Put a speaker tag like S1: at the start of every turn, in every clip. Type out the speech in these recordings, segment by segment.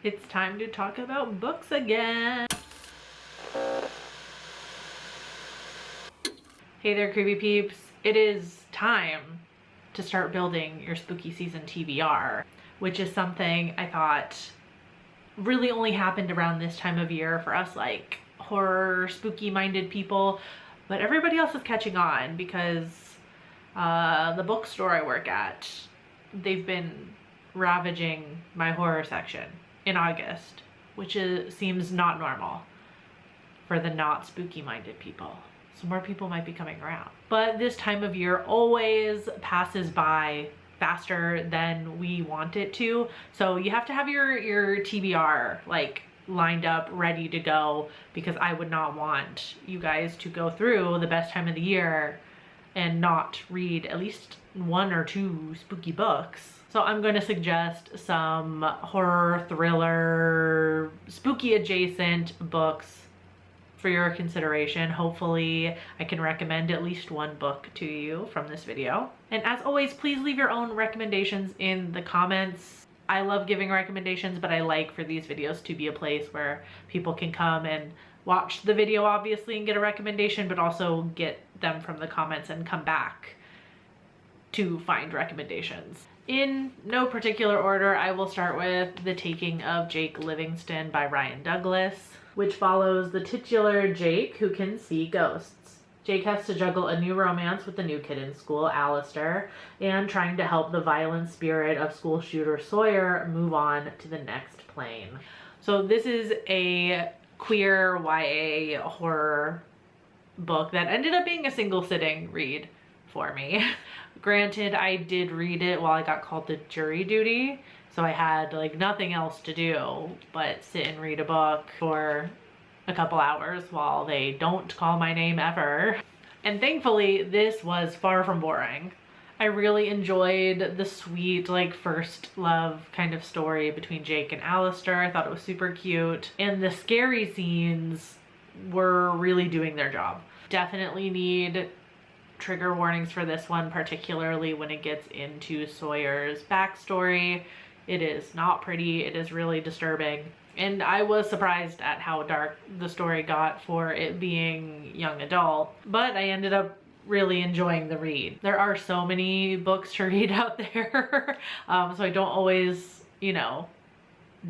S1: It's time to talk about books again. Hey there, creepy peeps. It is time to start building your spooky season TBR, which is something I thought really only happened around this time of year for us, like horror, spooky minded people, but everybody else is catching on because the bookstore I work at, they've been ravaging my horror section in August, which seems not normal for the not spooky minded people. So more people might be coming around. But this time of year always passes by faster than we want it to. So you have to have your TBR like lined up, ready to go, because I would not want you guys to go through the best time of the year and not read at least one or two spooky books. So I'm going to suggest some horror, thriller, spooky adjacent books for your consideration. Hopefully I can recommend at least one book to you from this video. And as always, please leave your own recommendations in the comments. I love giving recommendations, but I like for these videos to be a place where people can come and watch the video obviously and get a recommendation, but also get them from the comments and come back to find recommendations. In no particular order, I will start with The Taking of Jake Livingston by Ryan Douglas, which follows the titular Jake who can see ghosts. Jake has to juggle a new romance with the new kid in school, Alistair, and trying to help the violent spirit of school shooter Sawyer move on to the next plane. So this is a queer YA horror book that ended up being a single sitting read for me. Granted, I did read it while I got called to jury duty, so I had like nothing else to do but sit and read a book for a couple hours while they don't call my name ever. And thankfully, this was far from boring. I really enjoyed the sweet, like, first love kind of story between Jake and Alistair. I thought it was super cute. And the scary scenes were really doing their job. Definitely need trigger warnings for this one, particularly when it gets into Sawyer's backstory. It is not pretty. It is really disturbing. And I was surprised at how dark the story got for it being young adult, but I ended up really enjoying the read. There are so many books to read out there, so I don't always, you know,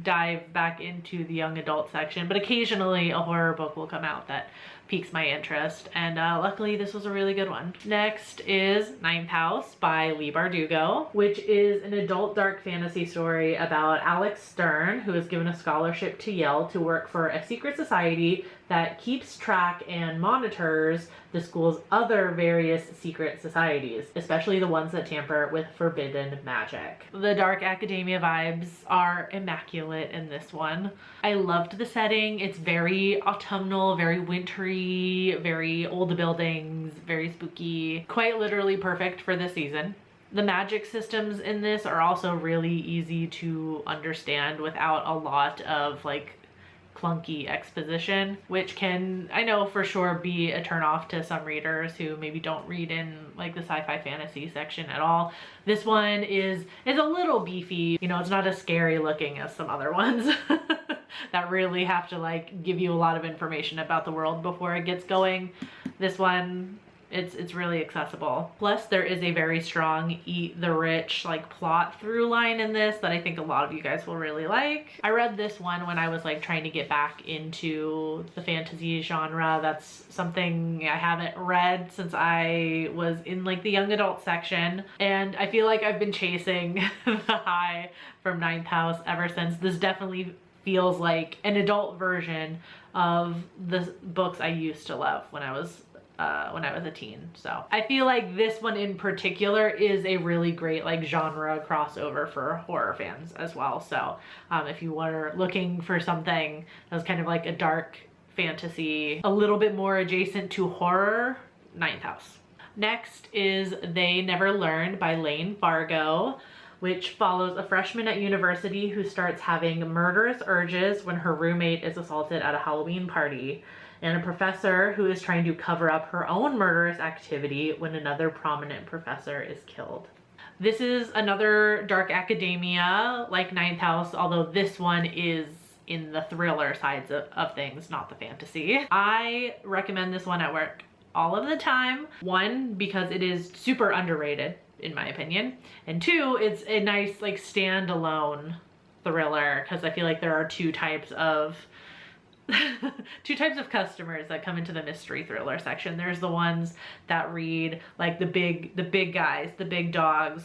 S1: dive back into the young adult section, but occasionally a horror book will come out that piques my interest, and luckily this was a really good one. Next is Ninth House by Leigh Bardugo, which is an adult dark fantasy story about Alex Stern, who is given a scholarship to Yale to work for a secret society that keeps track and monitors the school's other various secret societies, especially the ones that tamper with forbidden magic. The dark academia vibes are immaculate in this one. I loved the setting. It's very autumnal, very wintry, very old buildings, very spooky, quite literally perfect for this season. The magic systems in this are also really easy to understand without a lot of like clunky exposition, which can, I know for sure, be a turnoff to some readers who maybe don't read in like the sci-fi fantasy section at all. This one is a little beefy. You know, it's not as scary looking as some other ones that really have to like give you a lot of information about the world before it gets going. This one, it's really accessible. Plus there is a very strong eat the rich like plot through line in this that I think a lot of you guys will really like. I read this one when I was like trying to get back into the fantasy genre. That's something I haven't read since I was in like the young adult section, and I feel like I've been chasing the high from Ninth House ever since. This definitely feels like an adult version of the books I used to love when I was a teen. So I feel like this one in particular is a really great like genre crossover for horror fans as well. So if you were looking for something that was kind of like a dark fantasy, a little bit more adjacent to horror, Ninth House. Next is They Never Learned by Lane Fargo, which follows a freshman at university who starts having murderous urges when her roommate is assaulted at a Halloween party, and a professor who is trying to cover up her own murderous activity when another prominent professor is killed. This is another dark academia like Ninth House, although this one is in the thriller sides of things, not the fantasy. I recommend this one at work all of the time. One, because it is super underrated in my opinion, and two, it's a nice like standalone thriller, because I feel like there are two types of customers that come into the mystery thriller section. There's the ones that read like the big guys, the big dogs,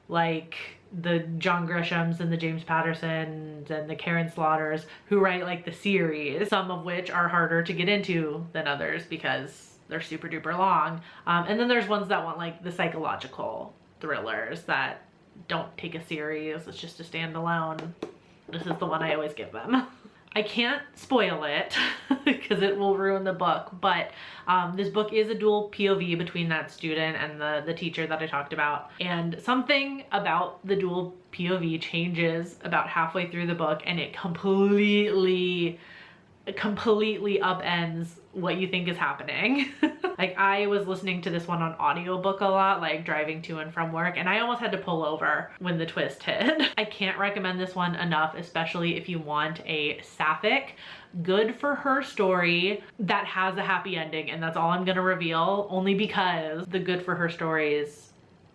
S1: like the John Grishams and the James Pattersons and the Karen Slaughters, who write like the series, some of which are harder to get into than others because they're super duper long. And then there's ones that want like the psychological thrillers that don't take a series, it's just a standalone. This is the one I always give them. I can't spoil it because it will ruin the book, but this book is a dual POV between that student and the teacher that I talked about. And something about the dual POV changes about halfway through the book, and it completely upends what you think is happening. Like, I was listening to this one on audiobook a lot, like driving to and from work, and I almost had to pull over when the twist hit. I can't recommend this one enough, especially if you want a sapphic, good for her story that has a happy ending, and that's all I'm gonna reveal, only because the good for her stories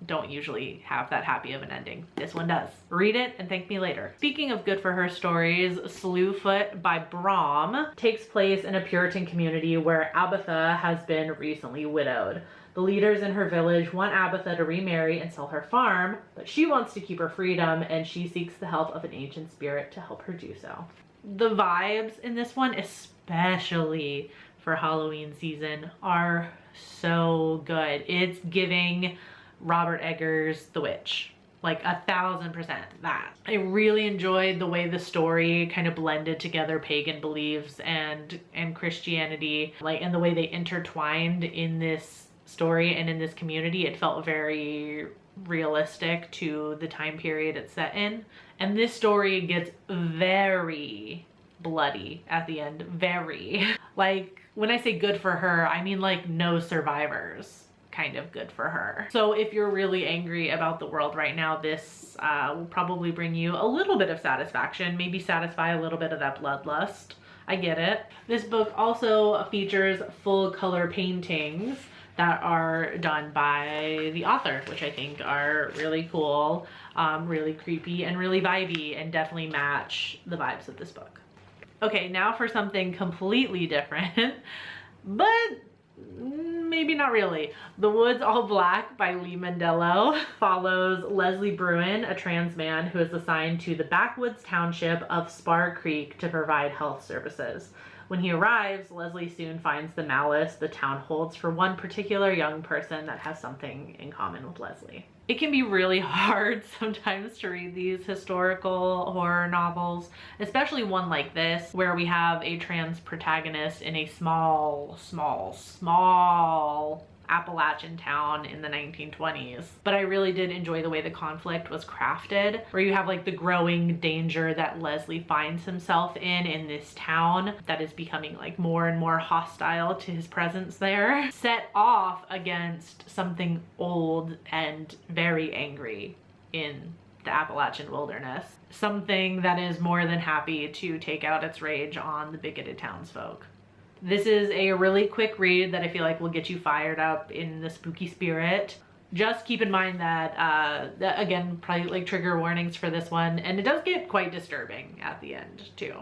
S1: don't usually have that happy of an ending. This one does. Read it and thank me later. Speaking of good for her stories, Slewfoot by Brom takes place in a Puritan community where Abatha has been recently widowed. The leaders in her village want Abatha to remarry and sell her farm, but she wants to keep her freedom, and she seeks the help of an ancient spirit to help her do so. The vibes in this one, especially for Halloween season, are so good. It's giving Robert Eggers' The Witch, like 1000% that. I really enjoyed the way the story kind of blended together pagan beliefs and Christianity, like, and the way they intertwined in this story and in this community. It felt very realistic to the time period it's set in. And this story gets very bloody at the end, very. Like, when I say good for her, I mean like no survivors kind of good for her. So if you're really angry about the world right now, this will probably bring you a little bit of satisfaction, maybe satisfy a little bit of that bloodlust. I get it. This book also features full color paintings that are done by the author, which I think are really cool, really creepy and really vibey, and definitely match the vibes of this book. Okay, now for something completely different, but maybe not really. The Woods All Black by Lee Mandello follows Leslie Bruin, a trans man who is assigned to the backwoods township of Spar Creek to provide health services. When he arrives, Leslie soon finds the malice the town holds for one particular young person that has something in common with Leslie. It can be really hard sometimes to read these historical horror novels, especially one like this, where we have a trans protagonist in a small Appalachian town in the 1920s. But I really did enjoy the way the conflict was crafted, where you have like the growing danger that Leslie finds himself in this town that is becoming like more and more hostile to his presence there, set off against something old and very angry in the Appalachian wilderness. Something that is more than happy to take out its rage on the bigoted townsfolk. This is a really quick read that I feel like will get you fired up in the spooky spirit. Just keep in mind that, again, probably like trigger warnings for this one, and it does get quite disturbing at the end too.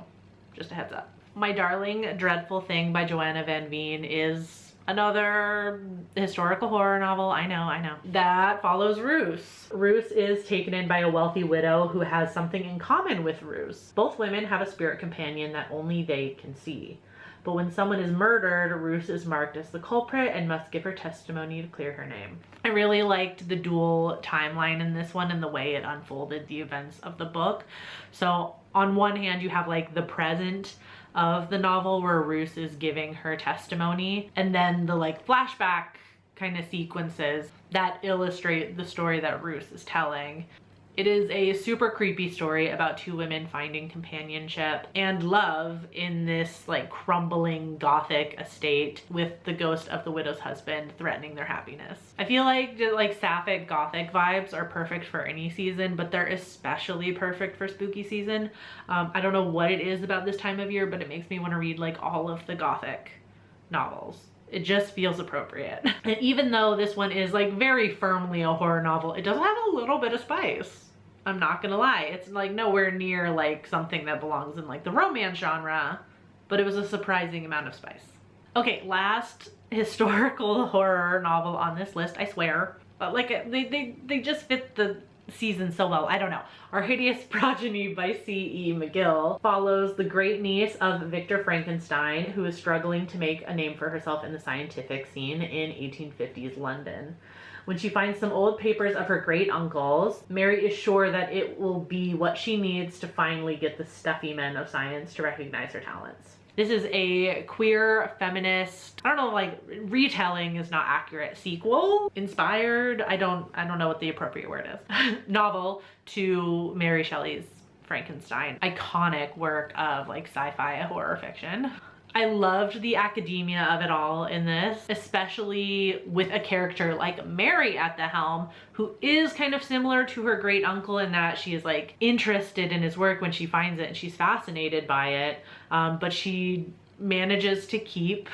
S1: Just a heads up. My Darling Dreadful Thing by Joanna Van Veen is another historical horror novel, I know, that follows Roos. Roos is taken in by a wealthy widow who has something in common with Roos. Both women have a spirit companion that only they can see. But when someone is murdered, Roos is marked as the culprit and must give her testimony to clear her name. I really liked the dual timeline in this one and the way it unfolded the events of the book. So on one hand, you have like the present of the novel where Roos is giving her testimony, and then the like flashback kind of sequences that illustrate the story that Roos is telling. It is a super creepy story about two women finding companionship and love in this like crumbling gothic estate with the ghost of the widow's husband threatening their happiness. I feel like sapphic gothic vibes are perfect for any season, but they're especially perfect for spooky season. I don't know what it is about this time of year, but it makes me want to read like all of the gothic novels. It just feels appropriate. And even though this one is like very firmly a horror novel, it does have a little bit of spice. I'm not gonna lie. It's like nowhere near like something that belongs in like the romance genre, but it was a surprising amount of spice. Okay, last historical horror novel on this list, I swear. But like they just fit the season so well. I don't know. Our Hideous Progeny by C.E. McGill follows the great niece of Victor Frankenstein, who is struggling to make a name for herself in the scientific scene in 1850s London. When she finds some old papers of her great uncles, Mary is sure that it will be what she needs to finally get the stuffy men of science to recognize her talents. This is a queer, feminist, I don't know, like retelling is not accurate, sequel, inspired, I don't know what the appropriate word is, novel to Mary Shelley's Frankenstein. Iconic work of like sci-fi horror fiction. I loved the academia of it all in this, especially with a character like Mary at the helm, who is kind of similar to her great uncle in that she is like interested in his work when she finds it and she's fascinated by it, but she manages to keep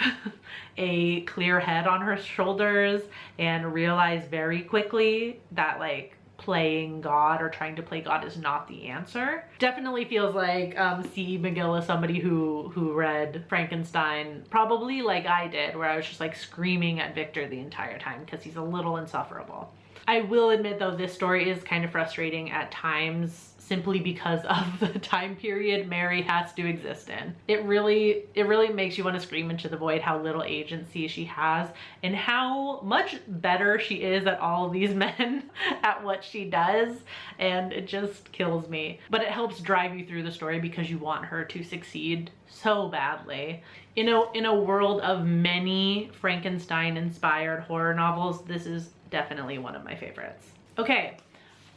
S1: a clear head on her shoulders and realize very quickly that like playing God or trying to play God is not the answer. Definitely feels like C.E. McGill is somebody who read Frankenstein probably like I did, where I was just like screaming at Victor the entire time because he's a little insufferable. I will admit though, this story is kind of frustrating at times simply because of the time period Mary has to exist in. It really makes you want to scream into the void how little agency she has and how much better she is at all of these men at what she does, and it just kills me. But it helps drive you through the story because you want her to succeed so badly. In a world of many Frankenstein-inspired horror novels, this is definitely one of my favorites. Okay.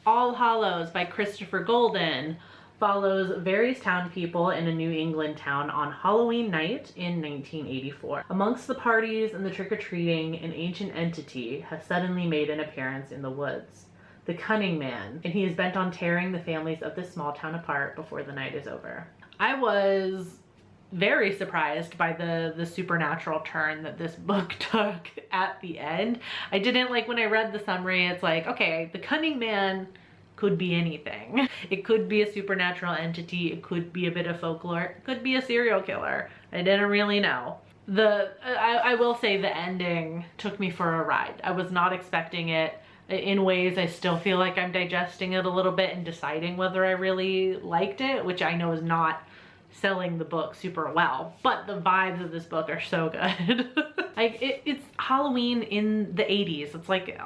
S1: All Hallows by Christopher Golden follows various town people in a New England town on Halloween night in 1984. Amongst the parties and the trick-or-treating, an ancient entity has suddenly made an appearance in the woods. The Cunning Man, and he is bent on tearing the families of this small town apart before the night is over. I was very surprised by the supernatural turn that this book took at the end. I didn't like when I read the summary, it's like, okay, the Cunning Man could be anything. It could be a supernatural entity, it could be a bit of folklore, it could be a serial killer. I didn't really know. I will say the ending took me for a ride. I was not expecting it. In ways, I still feel like I'm digesting it a little bit and deciding whether I really liked it, which I know is not selling the book super well, but the vibes of this book are so good. Like it's Halloween in the 80s. It's like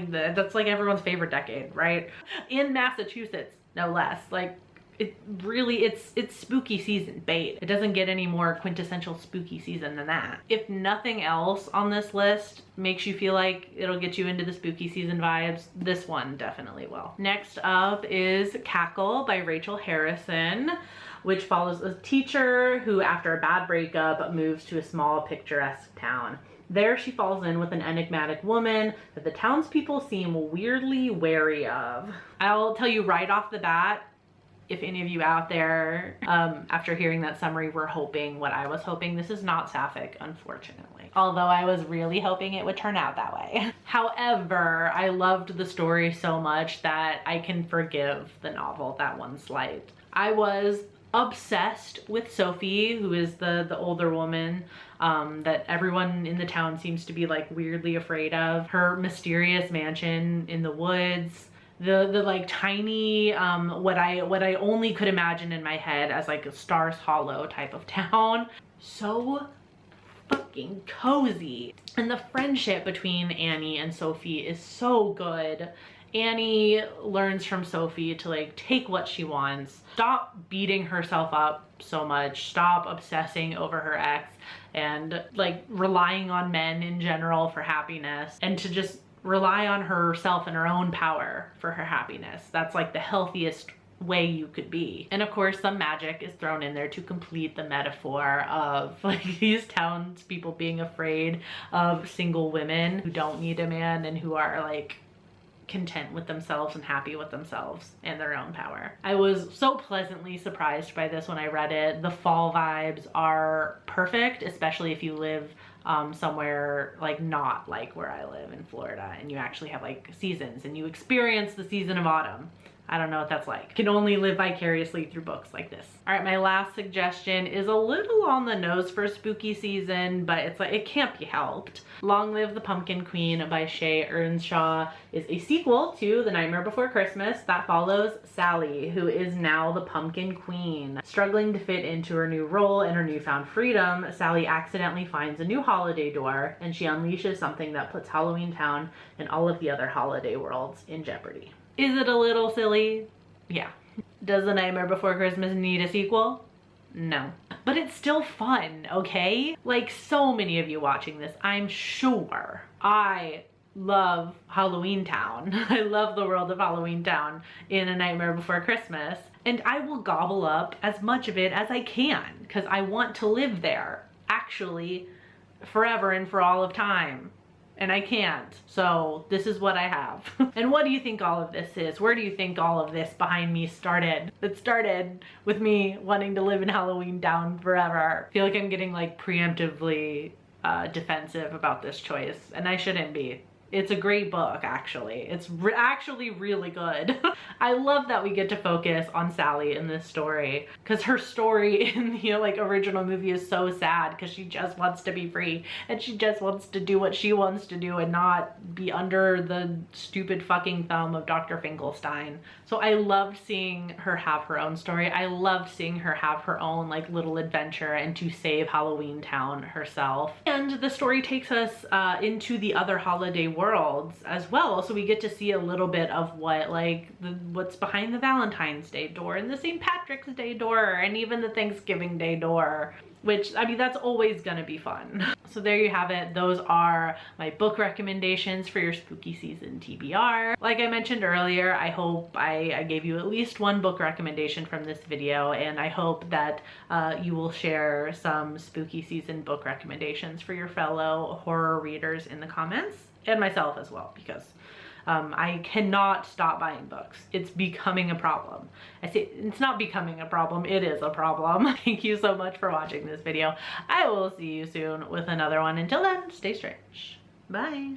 S1: that's like everyone's favorite decade, right? In Massachusetts, no less. Like it's spooky season bait. It doesn't get any more quintessential spooky season than that. If nothing else on this list makes you feel like it'll get you into the spooky season vibes, this one definitely will. Next up is Cackle by Rachel Harrison, which follows a teacher who, after a bad breakup, moves to a small picturesque town. There she falls in with an enigmatic woman that the townspeople seem weirdly wary of. I'll tell you right off the bat, if any of you out there, after hearing that summary, were hoping what I was hoping, this is not sapphic, unfortunately. Although I was really hoping it would turn out that way. However, I loved the story so much that I can forgive the novel that one slight. I was obsessed with Sophie, who is the older woman that everyone in the town seems to be like weirdly afraid of. Her mysterious mansion in the woods, the like tiny what I only could imagine in my head as like a Stars Hollow type of town. So fucking cozy. And the friendship between Annie and Sophie is so good. Annie learns from Sophie to like take what she wants, stop beating herself up so much, stop obsessing over her ex and like relying on men in general for happiness, and to just rely on herself and her own power for her happiness. That's like the healthiest way you could be. And of course some magic is thrown in there to complete the metaphor of like these townspeople being afraid of single women who don't need a man and who are like content with themselves and happy with themselves and their own power. I was so pleasantly surprised by this when I read it. The fall vibes are perfect, especially if you live somewhere like not like where I live in Florida and you actually have like seasons and you experience the season of autumn. I don't know what that's like. Can only live vicariously through books like this. All right, my last suggestion is a little on the nose for spooky season, but it's like, it can't be helped. Long Live the Pumpkin Queen by Shay Earnshaw is a sequel to The Nightmare Before Christmas that follows Sally, who is now the Pumpkin Queen. Struggling to fit into her new role and her newfound freedom, Sally accidentally finds a new holiday door and she unleashes something that puts Halloween Town and all of the other holiday worlds in jeopardy. Is it a little silly? Yeah. Does The Nightmare Before Christmas need a sequel? No. But it's still fun, okay? Like so many of you watching this, I'm sure. I love Halloween Town. I love the world of Halloween Town in A Nightmare Before Christmas. And I will gobble up as much of it as I can because I want to live there, actually, forever and for all of time. And I can't. So this is what I have. And what do you think all of this is? Where do you think all of this behind me started? It started with me wanting to live in Halloween Town forever. I feel like I'm getting like preemptively defensive about this choice, and I shouldn't be. It's a great book, actually. It's actually really good. I love that we get to focus on Sally in this story because her story in the like original movie is so sad because she just wants to be free and she just wants to do what she wants to do and not be under the stupid fucking thumb of Dr. Finkelstein. So I loved seeing her have her own story. I loved seeing her have her own like little adventure and to save Halloween Town herself. And the story takes us into the other holiday worlds as well, so we get to see a little bit of what like what's behind the Valentine's Day door and the St. Patrick's Day door and even the Thanksgiving Day door, which I mean that's always gonna be fun. So there you have it. Those are my book recommendations for your spooky season TBR. Like I mentioned earlier, I hope I gave you at least one book recommendation from this video, and I hope that you will share some spooky season book recommendations for your fellow horror readers in the comments. And myself as well, because I cannot stop buying books. It's becoming a problem. I say it's not becoming a problem, it is a problem. Thank you so much for watching this video. I will see you soon with another one. Until then, stay strange. Bye.